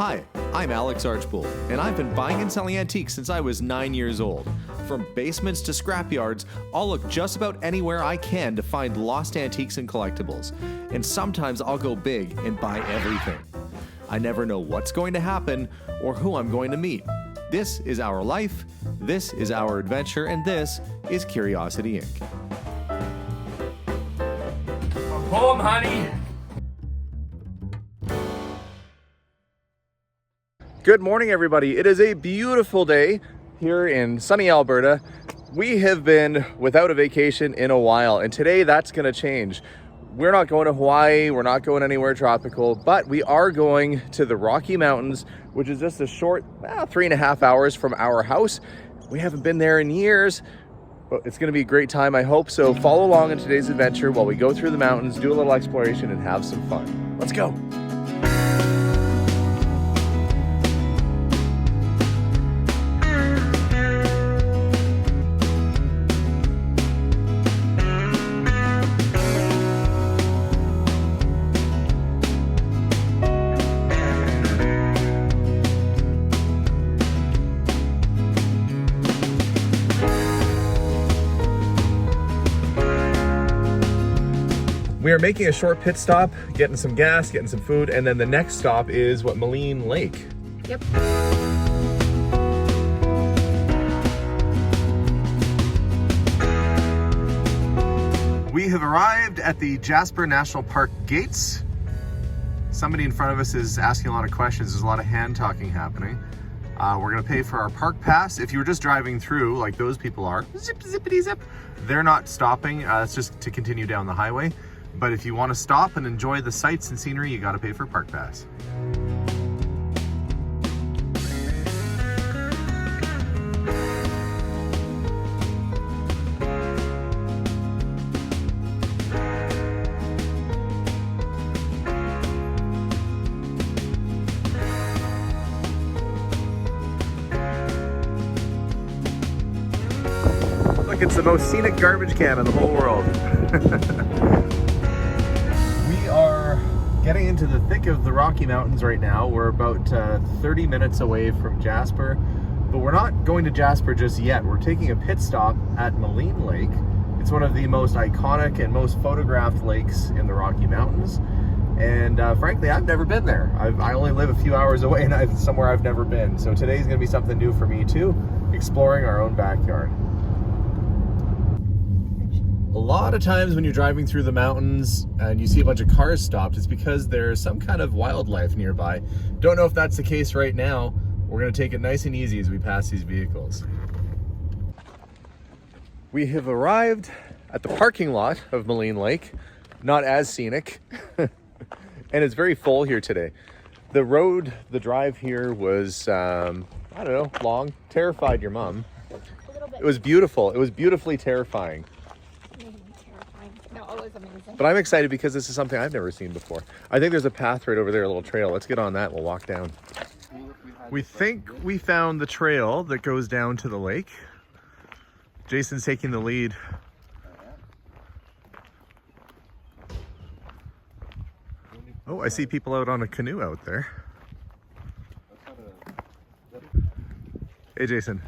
Hi, I'm Alex Archbold, and I've been buying and selling antiques since I was 9 years old. From basements to scrapyards, I'll look just about anywhere I can to find lost antiques and collectibles. And sometimes I'll go big and buy everything. I never know what's going to happen or who I'm going to meet. This is our life, this is our adventure, and this is Curiosity Inc. I'm home, honey. Good morning, everybody. It is a beautiful day here in sunny Alberta. We have been without a vacation in a while, and today that's going to change. We're not going to Hawaii, we're not going anywhere tropical, but we are going to the Rocky Mountains, which is just a short 3.5 hours from our house. We haven't been there in years, but it's going to be a great time, I hope. So follow along in today's adventure while we go through the mountains, do a little exploration, and have some fun. Let's go. We are making a short pit stop, getting some gas, getting some food, and then the next stop is Maligne Lake. Yep. We have arrived at the Jasper National Park gates. Somebody in front of us is asking a lot of questions. There's a lot of hand talking happening. We're gonna pay for our park pass. If you were just driving through, like those people are, zip, zippity zip, they're not stopping. It's just to continue down the highway. But if you want to stop and enjoy the sights and scenery, you got to pay for park pass. Look, it's the most scenic garbage can in the whole world. Getting into the thick of the Rocky Mountains right now. We're about 30 minutes away from Jasper, but we're not going to Jasper just yet. We're taking a pit stop at Maligne Lake. It's one of the most iconic and most photographed lakes in the Rocky Mountains. And frankly, I've never been there. I only live a few hours away, and it's somewhere I've never been. So today's gonna be something new for me too, exploring our own backyard. A lot of times when you're driving through the mountains and you see a bunch of cars stopped, it's because there's some kind of wildlife nearby. Don't know if that's the case right now. We're gonna take it nice and easy as we pass these vehicles. We have arrived at the parking lot of Maligne Lake. Not as scenic. And it's very full here today. The drive here was, I don't know, long. Terrified your mom. A little bit. It was beautiful. It was beautifully terrifying. No, it was amazing. But I'm excited because this is something I've never seen before. I think there's a path right over there, a little trail. Let's get on that. We'll walk down. We think we found the trail that goes down to the lake. Jason's taking the lead. Oh, I see people out on a canoe out there. Hey, Jason.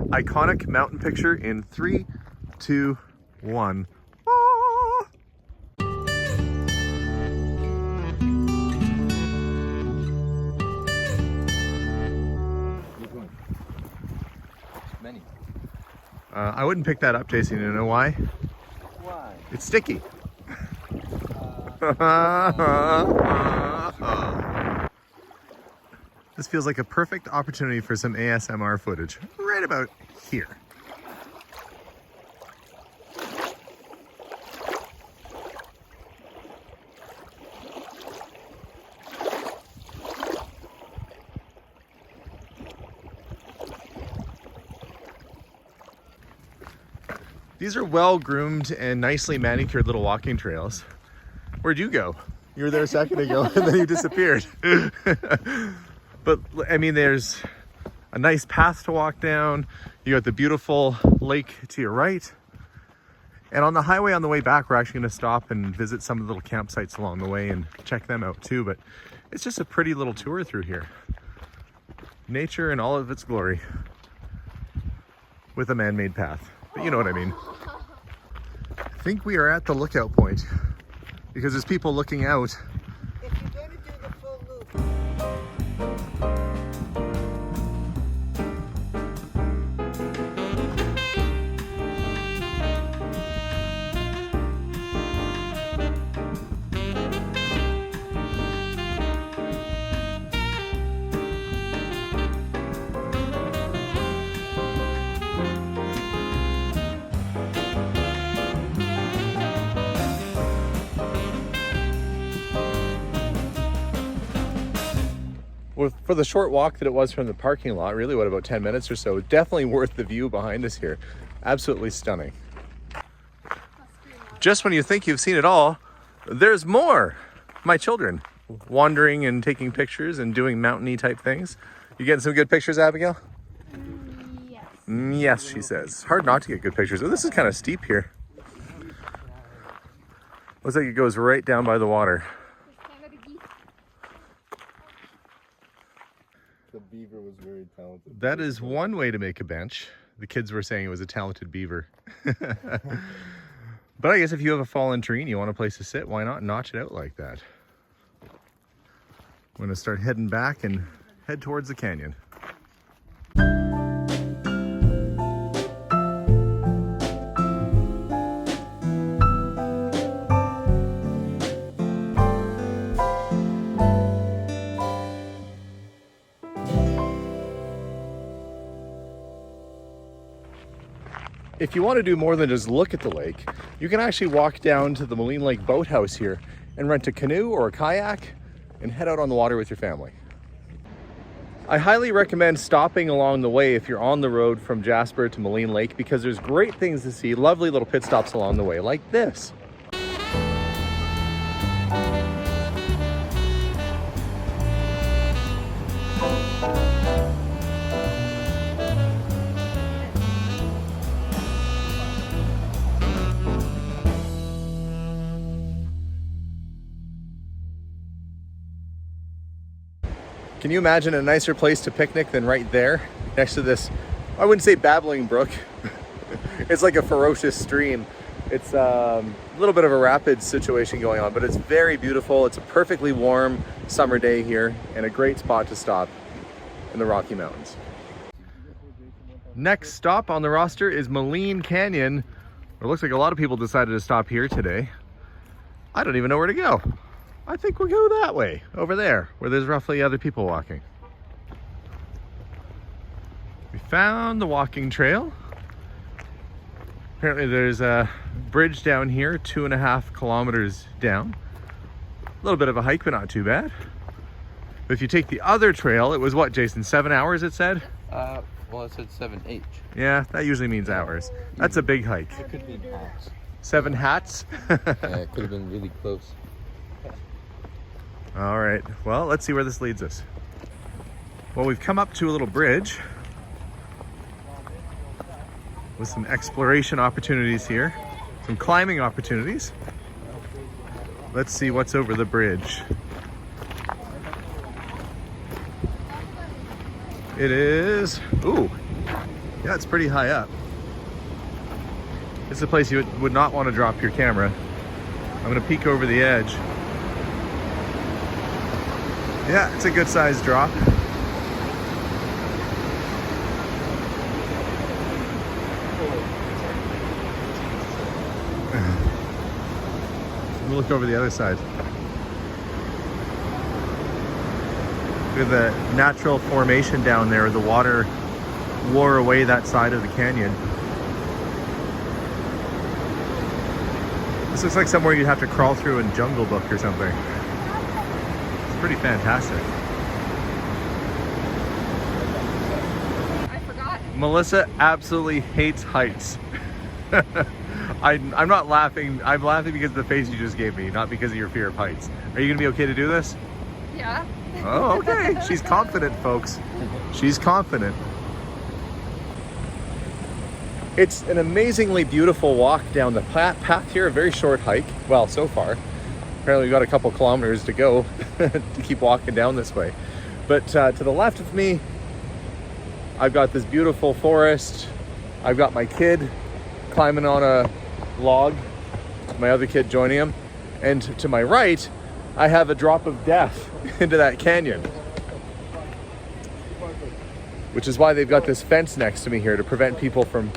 Iconic mountain picture in 3, 2, 1. I wouldn't pick that up, Jason. You know why? Why? It's sticky. This feels like a perfect opportunity for some ASMR footage. Right about here. These are well-groomed and nicely manicured little walking trails. Where'd you go? You were there a second ago and then you disappeared. But I mean, there's a nice path to walk down. You got the beautiful lake to your right. And on the highway on the way back, we're actually gonna stop and visit some of the little campsites along the way and check them out too. But It's just a pretty little tour through here. Nature in all of its glory. With a man-made path. But you know what I mean. I think we are at the lookout point because there's people looking out. If you're going to do the full loop. Well, for the short walk that it was from the parking lot, really what, about 10 minutes or so, definitely worth the view behind us here. Absolutely stunning. Just when you think you've seen it all, there's more. My children wandering and taking pictures and doing mountainy type things. You getting some good pictures, Abigail? Yes. Yes, she says. Hard not to get good pictures. Oh, this is kind of steep here. Looks like it goes right down by the water. Canada geese. The beaver was very talented. That is one way to make a bench. The kids were saying it was a talented beaver. But I guess if you have a fallen tree and you want a place to sit, why not notch it out like that? I'm gonna start heading back and head towards the canyon. If you want to do more than just look at the lake, you can actually walk down to the Maligne Lake boathouse here and rent a canoe or a kayak and head out on the water with your family. I highly recommend stopping along the way if you're on the road from Jasper to Maligne Lake because there's great things to see, lovely little pit stops along the way like this. Can you imagine a nicer place to picnic than right there next to this, I wouldn't say babbling brook. It's like a ferocious stream. It's a little bit of a rapid situation going on, but it's very beautiful. It's a perfectly warm summer day here and a great spot to stop in the Rocky Mountains. Next stop on the roster is Maligne Canyon. It looks like a lot of people decided to stop here today. I don't even know where to go. I think we'll go that way, over there, where there's roughly other people walking. We found the walking trail. Apparently there's a bridge down here, 2.5 kilometers down. A little bit of a hike, but not too bad. But if you take the other trail, it was what, Jason, 7 hours it said? Well, it said 7H. Yeah, that usually means hours. That's a big hike. It could be hats. 7 hats? Yeah, it could have been really close. All right, well, let's see where this leads us. Well, we've come up to a little bridge with some exploration opportunities here, some climbing opportunities. Let's see what's over the bridge. It is, ooh, yeah, it's pretty high up. It's a place you would not want to drop your camera. I'm gonna peek over the edge. Yeah, it's a good sized drop. We'll look over the other side. Look at the natural formation down there. The water wore away that side of the canyon. This looks like somewhere you'd have to crawl through in Jungle Book or something. Pretty fantastic. I forgot. Melissa absolutely hates heights. I'm not laughing. I'm laughing because of the face you just gave me, not because of your fear of heights. Are you gonna be okay to do this? Yeah. Oh, okay. She's confident, folks. She's confident. It's an amazingly beautiful walk down the path here, a very short hike. Well, so far. Apparently we've got a couple kilometers to go to keep walking down this way. But to the left of me, I've got this beautiful forest. I've got my kid climbing on a log, my other kid joining him. And to my right, I have a drop of death into that canyon. Which is why they've got this fence next to me here to prevent people from,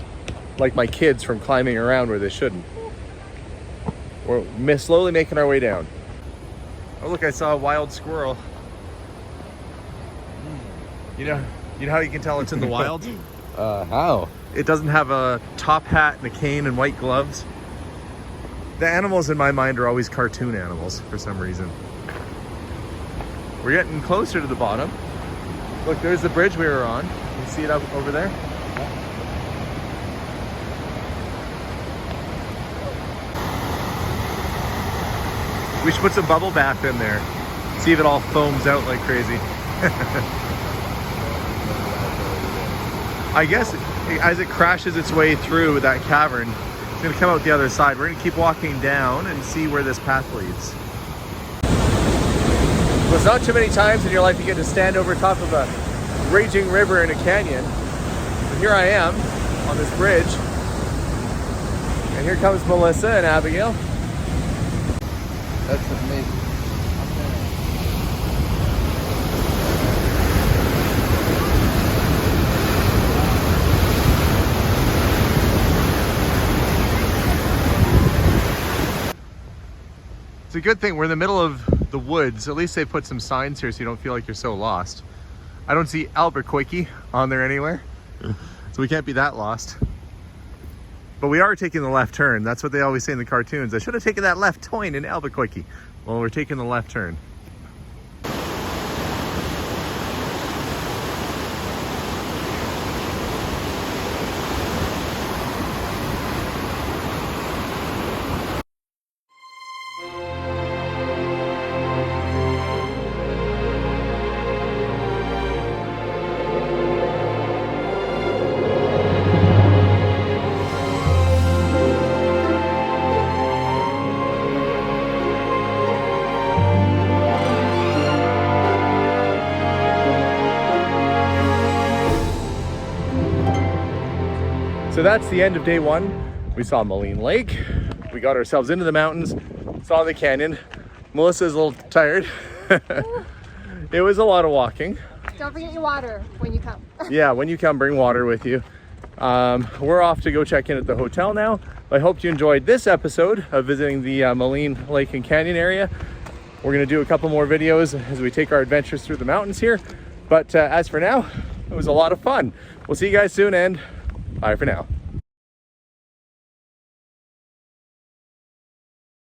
like my kids, from climbing around where they shouldn't. We're slowly making our way down. Oh look, I saw a wild squirrel. You know how you can tell it's in the wild? How? It doesn't have a top hat and a cane and white gloves. The animals in my mind are always cartoon animals for some reason. We're getting closer to the bottom. Look, there's the bridge we were on. You see it up over there? We should put some bubble bath in there. See if it all foams out like crazy. I guess as it crashes its way through that cavern, it's gonna come out the other side. We're gonna keep walking down and see where this path leads. Well, it's not too many times in your life you get to stand over top of a raging river in a canyon. But here I am on this bridge. And here comes Melissa and Abigail. That's amazing. It's a good thing we're in the middle of the woods. At least they put some signs here so you don't feel like you're so lost. I don't see Albuquerque on there anywhere, so we can't be that lost. But we are taking the left turn. That's what they always say in the cartoons. I should have taken that left turn in Albuquerque. Well, we're taking the left turn. So that's the end of day one. We saw Maligne Lake. We got ourselves into the mountains, saw the canyon. Melissa's a little tired. It was a lot of walking. Don't forget your water when you come. Yeah, when you come, bring water with you. We're off to go check in at the hotel now. I hope you enjoyed this episode of visiting the Maligne Lake and Canyon area. We're gonna do a couple more videos as we take our adventures through the mountains here. But as for now, it was a lot of fun. We'll see you guys soon and bye for now.